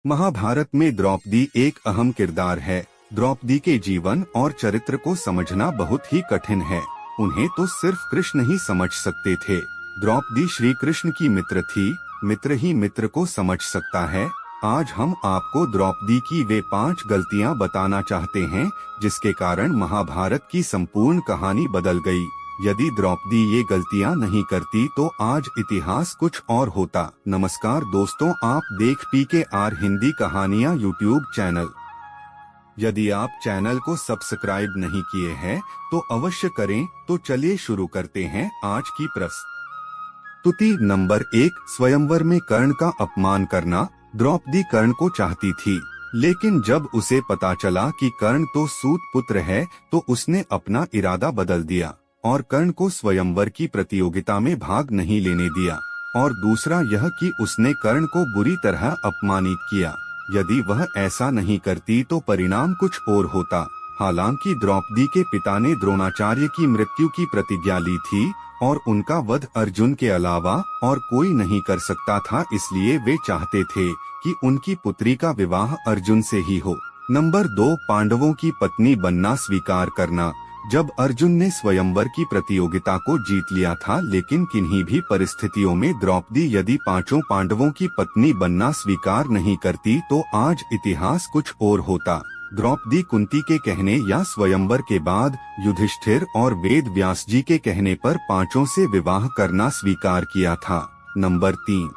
महाभारत में द्रौपदी एक अहम किरदार है। द्रौपदी के जीवन और चरित्र को समझना बहुत ही कठिन है। उन्हें तो सिर्फ कृष्ण ही समझ सकते थे। द्रौपदी श्री कृष्ण की मित्र थी। मित्र ही मित्र को समझ सकता है। आज हम आपको द्रौपदी की वे 5 गलतियां बताना चाहते हैं जिसके कारण महाभारत की संपूर्ण कहानी बदल गई। यदि द्रौपदी ये गलतियां नहीं करती तो आज इतिहास कुछ और होता। नमस्कार दोस्तों, आप देख PKR हिंदी कहानियां यूट्यूब चैनल। यदि आप चैनल को सब्सक्राइब नहीं किए हैं तो अवश्य करें। तो चलिए शुरू करते हैं आज की प्रस्तुति। नंबर 1, स्वयंवर में कर्ण का अपमान करना। द्रौपदी कर्ण को चाहती थी, लेकिन जब उसे पता चला कि कर्ण तो सूत पुत्र है तो उसने अपना इरादा बदल दिया और कर्ण को स्वयंवर की प्रतियोगिता में भाग नहीं लेने दिया। और दूसरा यह कि उसने कर्ण को बुरी तरह अपमानित किया। यदि वह ऐसा नहीं करती तो परिणाम कुछ और होता। हालांकि द्रौपदी के पिता ने द्रोणाचार्य की मृत्यु की प्रतिज्ञा ली थी और उनका वध अर्जुन के अलावा और कोई नहीं कर सकता था, इसलिए वे चाहते थे कि उनकी पुत्री का विवाह अर्जुन से ही हो। नंबर 2, पांडवों की पत्नी बनना स्वीकार करना। जब अर्जुन ने स्वयंवर की प्रतियोगिता को जीत लिया था, लेकिन किन्हीं भी परिस्थितियों में द्रौपदी यदि 5 पांडवों की पत्नी बनना स्वीकार नहीं करती तो आज इतिहास कुछ और होता। द्रौपदी कुंती के कहने या स्वयंवर के बाद युधिष्ठिर और वेद व्यास जी के कहने पर 5 से विवाह करना स्वीकार किया था। नंबर 3,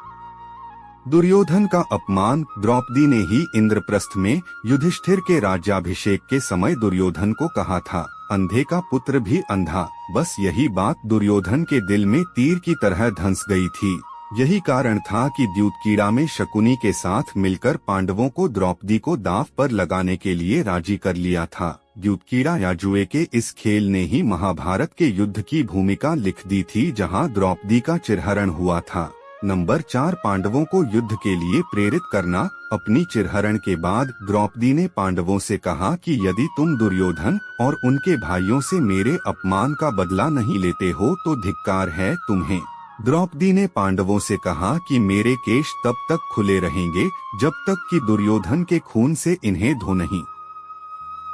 दुर्योधन का अपमान। द्रौपदी ने ही इंद्रप्रस्थ में युधिष्ठिर के राज्याभिषेक के समय दुर्योधन को कहा था, अंधे का पुत्र भी अंधा। बस यही बात दुर्योधन के दिल में तीर की तरह धंस गई थी। यही कारण था कि द्यूतकीड़ा में शकुनी के साथ मिलकर पांडवों को द्रौपदी को दांव पर लगाने के लिए राजी कर लिया था। द्यूतकीड़ा या जुए के इस खेल ने ही महाभारत के युद्ध की भूमिका लिख दी थी, जहां द्रौपदी का चिरहरण हुआ था। नंबर 4, पांडवों को युद्ध के लिए प्रेरित करना। अपनी चिरहरण के बाद द्रौपदी ने पांडवों से कहा कि यदि तुम दुर्योधन और उनके भाइयों से मेरे अपमान का बदला नहीं लेते हो तो धिक्कार है तुम्हें। द्रौपदी ने पांडवों से कहा कि मेरे केश तब तक खुले रहेंगे जब तक कि दुर्योधन के खून से इन्हें धो नहीं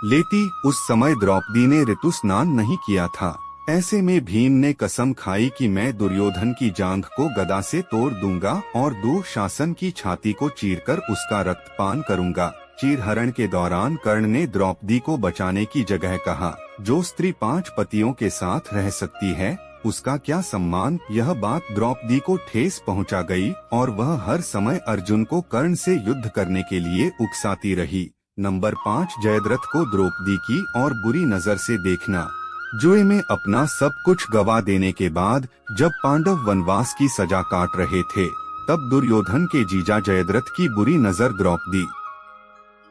लेती। उस समय द्रौपदी ने ऋतु स्नान नहीं किया था। ऐसे में भीम ने कसम खाई कि मैं दुर्योधन की जांघ को गदा से तोड़ दूंगा और दुशासन की छाती को चीरकर उसका रक्तपान करूंगा। चीरहरण के दौरान कर्ण ने द्रौपदी को बचाने की जगह कहा, जो स्त्री 5 पतियों के साथ रह सकती है उसका क्या सम्मान। यह बात द्रौपदी को ठेस पहुंचा गई और वह हर समय अर्जुन को कर्ण से युद्ध करने के लिए उकसाती रही। नंबर 5, जयद्रथ को द्रौपदी की और बुरी नजर से देखना। जुए में अपना सब कुछ गवा देने के बाद जब पांडव वनवास की सजा काट रहे थे, तब दुर्योधन के जीजा जयद्रथ की बुरी नजर द्रौपदी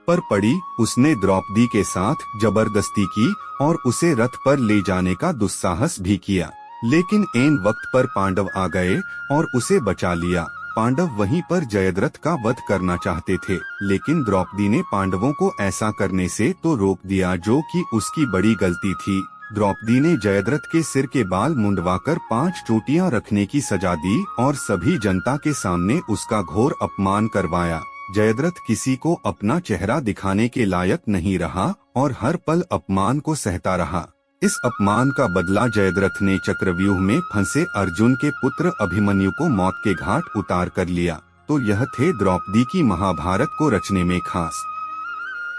पर पड़ी। उसने द्रौपदी के साथ जबरदस्ती की और उसे रथ पर ले जाने का दुस्साहस भी किया, लेकिन ऐन वक्त पर पांडव आ गए और उसे बचा लिया। पांडव वहीं पर जयद्रथ का वध करना चाहते थे, लेकिन द्रौपदी ने पांडवों को ऐसा करने से तो रोक दिया, जो कि उसकी बड़ी गलती थी। द्रौपदी ने जयद्रथ के सिर के बाल मुंडवाकर 5 चोटियां रखने की सजा दी और सभी जनता के सामने उसका घोर अपमान करवाया। जयद्रथ किसी को अपना चेहरा दिखाने के लायक नहीं रहा और हर पल अपमान को सहता रहा। इस अपमान का बदला जयद्रथ ने चक्रव्यूह में फंसे अर्जुन के पुत्र अभिमन्यु को मौत के घाट उतार कर लिया। तो यह थे द्रौपदी की महाभारत को रचने में खास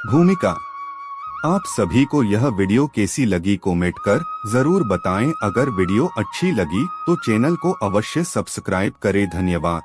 भूमिका। आप सभी को यह वीडियो कैसी लगी कमेंट कर जरूर बताएं। अगर वीडियो अच्छी लगी तो चैनल को अवश्य सब्सक्राइब करें। धन्यवाद।